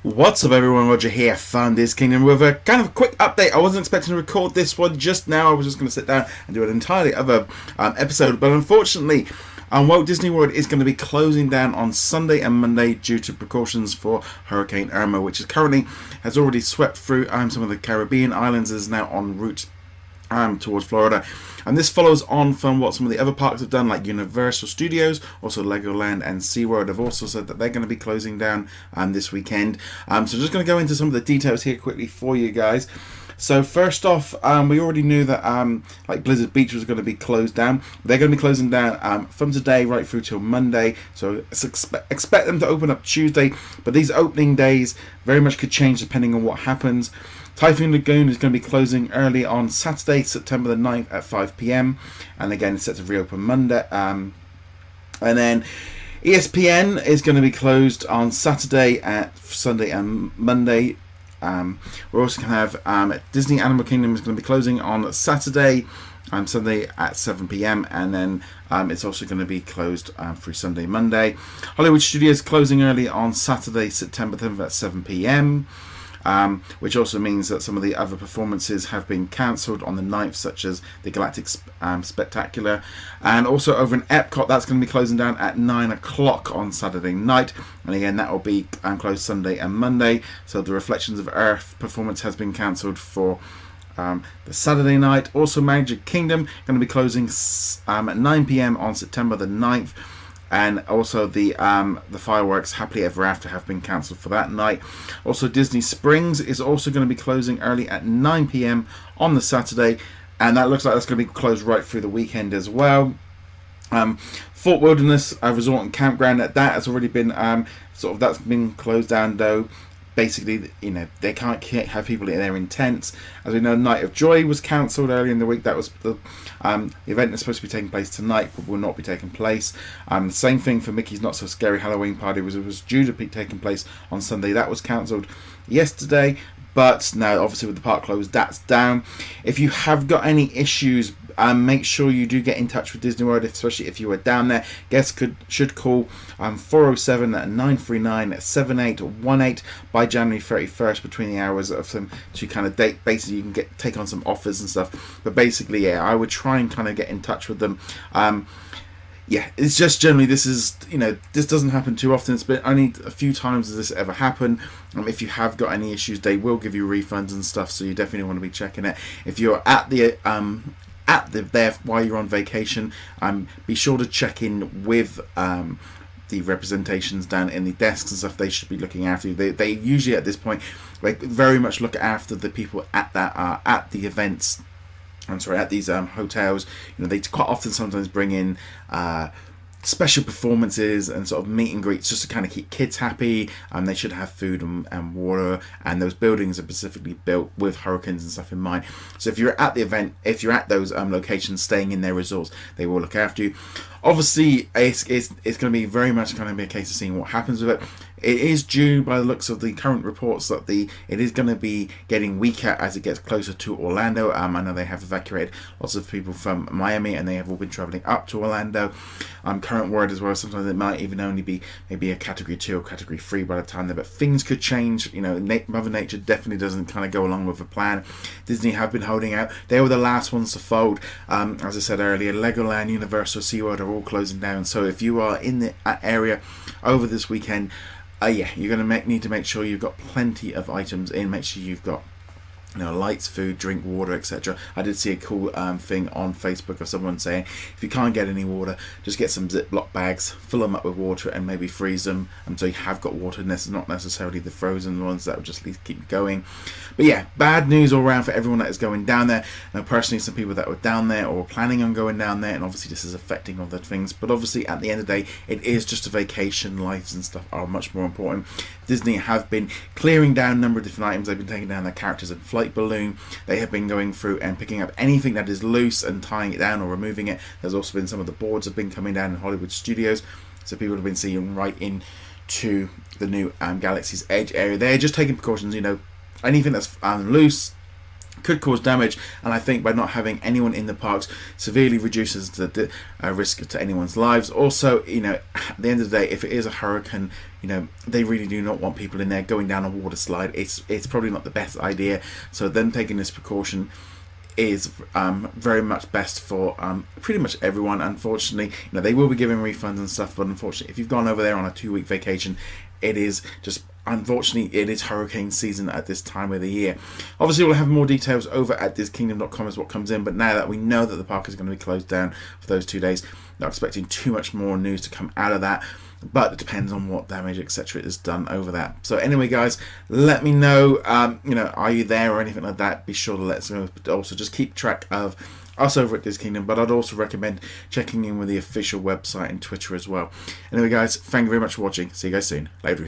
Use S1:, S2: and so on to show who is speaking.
S1: What's up everyone, Roger here, Founders Kingdom, with a kind of quick update. I wasn't expecting to record this one just now. I was just going to sit down and do an entirely other episode, but unfortunately Walt Disney World is going to be closing down on Sunday and Monday due to precautions for Hurricane Irma, which is currently has already swept through some of the Caribbean islands, is now en route towards Florida. And this follows on from what some of the other parks have done, like Universal Studios, also LEGOLand and SeaWorld have also said that they're going to be closing down this weekend. So just going to go into some of the details here quickly for you guys. So first off, we already knew that like Blizzard Beach was going to be closed down. They're going to be closing down from today right through till Monday. So expect them to open up Tuesday, but these opening days very much could change depending on what happens. Typhoon Lagoon is going to be closing early on Saturday, September the 9th at 5 p.m. And again, it's set to reopen Monday. And then ESPN is going to be closed on Saturday, at Sunday and Monday. We're also going to have Disney Animal Kingdom is going to be closing on Saturday, Sunday at 7 p.m. And then it's also going to be closed through Sunday, Monday. Hollywood Studios closing early on Saturday, September 10th at 7 p.m. Which also means that some of the other performances have been cancelled on the 9th, such as the Galactic Spectacular. And also over in Epcot, that's going to be closing down at 9 o'clock on Saturday night. And again, that will be closed Sunday and Monday. So the Reflections of Earth performance has been cancelled for the Saturday night. Also, Magic Kingdom going to be closing at 9 p.m. on September the 9th. And also the fireworks Happily Ever After have been cancelled for that night. Also, Disney Springs is also going to be closing early at 9 p.m. on the Saturday, and that looks like that's going to be closed right through the weekend as well. Fort Wilderness Resort and Campground, that has already been that's been closed down though. Basically, they can't have people in there in tents. As we know, Night of Joy was cancelled earlier in the week. That was the event that's supposed to be taking place tonight, but will not be taking place. The same thing for Mickey's Not So Scary Halloween Party. It was due to be taking place on Sunday. That was cancelled yesterday. But now, obviously, with the park closed, that's down. If you have got any issues, make sure you do get in touch with Disney World, especially if you are down there. Guests should call 407-939-7818 by January 31st between the hours of them to kind of date. Basically, you can take on some offers and stuff. But basically, yeah, I would try and kind of get in touch with them. Yeah, it's just generally this doesn't happen too often. It's been only a few times has this ever happened. If you have got any issues, they will give you refunds and stuff, so you definitely want to be checking it. If you're at the there while you're on vacation, be sure to check in with the representations down in the desks and stuff. They should be looking after you. They usually at this point very much look after the people at the events. At these hotels. They quite often sometimes bring in special performances and sort of meet and greets just to kind of keep kids happy. They should have food and water, and those buildings are specifically built with hurricanes and stuff in mind. So if you're at the event, if you're at those locations staying in their resorts, they will look after you. Obviously, it's going to be very much going to be a case of seeing what happens with it. It is due, by the looks of the current reports, that it is going to be getting weaker as it gets closer to Orlando. I know they have evacuated lots of people from Miami, and they have all been traveling up to Orlando. Current word as well, sometimes it might even only be maybe a Category 2 or Category 3 by the time there, but things could change. Mother Nature definitely doesn't kind of go along with a plan. Disney have been holding out. They were the last ones to fold. As I said earlier, Legoland, Universal, SeaWorld are all closing down. So if you are in the area over this weekend, you're going to need to make sure you've got plenty of items in. Make sure you've got lights, food, drink, water, etc. I did see a cool thing on Facebook of someone saying if you can't get any water, just get some Ziploc bags, fill them up with water, and maybe freeze them so you have got water. Not necessarily the frozen ones that will just keep going. But yeah, bad news all around for everyone that is going down there. Now, personally, some people that were down there or were planning on going down there, and obviously this is affecting other things. But obviously, at the end of the day, it is just a vacation. Lights and stuff are much more important. Disney have been clearing down a number of different items. They've been taking down their characters and flight balloon. They have been going through and picking up anything that is loose and tying it down or removing it. There's also been some of the boards have been coming down in Hollywood Studios, so people have been seeing right into the new Galaxy's Edge area. They're just taking precautions. Anything that's loose, could cause damage, and I think by not having anyone in the parks severely reduces the risk to anyone's lives. Also, you know, at the end of the day, if it is a hurricane, you know, they really do not want people in there going down a water slide. It's probably not the best idea, so them taking this precaution is very much best for pretty much everyone. Unfortunately, you know, they will be giving refunds and stuff, but unfortunately, if you've gone over there on a 2-week vacation, it is just, unfortunately, it is hurricane season at this time of the year. Obviously, we'll have more details over at DisneyKingdom.com as what comes in, but now that we know that the park is going to be closed down for those 2 days, not expecting too much more news to come out of that, but it depends on what damage, etc. is done over that. So anyway, guys, let me know, you know, are you there or anything like that? Be sure to let us know, but also just keep track of us over at Disney Kingdom, but I'd also recommend checking in with the official website and Twitter as well. Anyway, guys, thank you very much for watching. See you guys soon. Later.